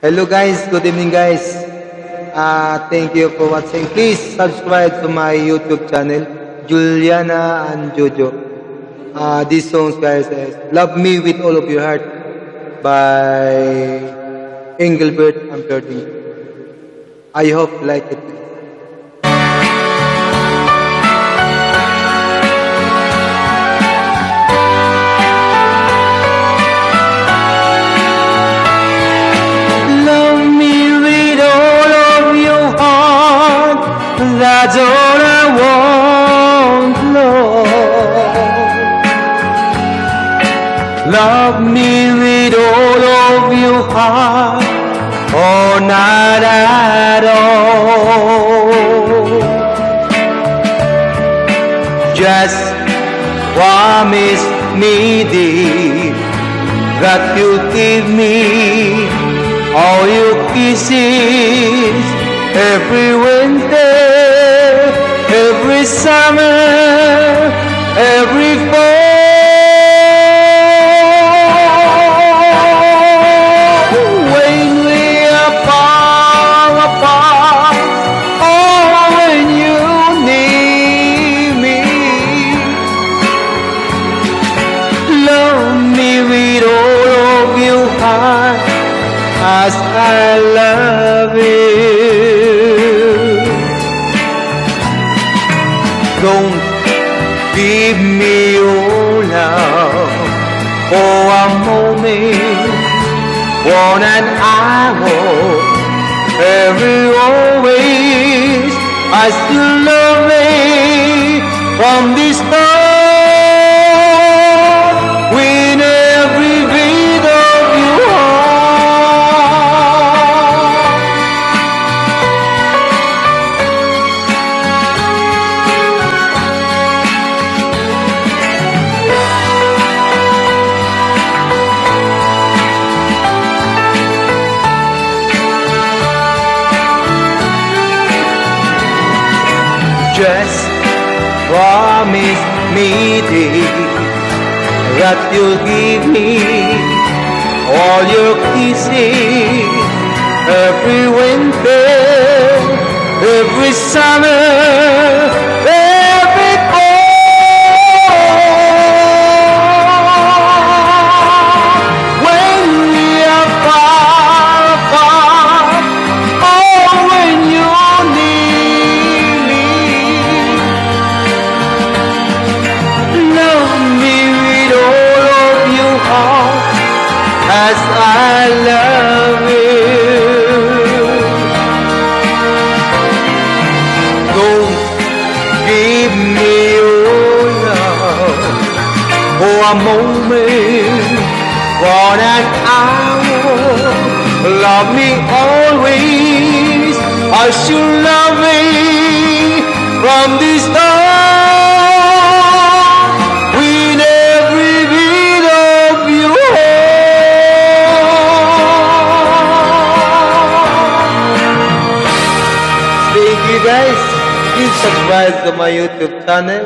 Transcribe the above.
Hello guys, good evening guys. Thank you for watching. Please subscribe to my YouTube channel, Juliana and Jojo. These songs guys is Love Me With All of Your Heart by Engelbert Humperdinck. I hope you like it. That's all I want, Lord. Love me with all of your heart, or not at all. Just promise me, dear, that you'll give me all your kisses every winter, every summer, every fall. When we are far apart, or when you need me, love me with all of your heart as I love you. Don't give me your love for a moment, one an hour, every always. I still love me from this start. With every beat of your just promise me, dear, that you'll give me all your kisses every winter, every summer, every fall. When we are far apart, or when you need me, love me with all of your heart as I love you. Don't give me your love for a moment, for an hour. Love me always as you love me from this start. Thank you guys. Please subscribe to my YouTube channel,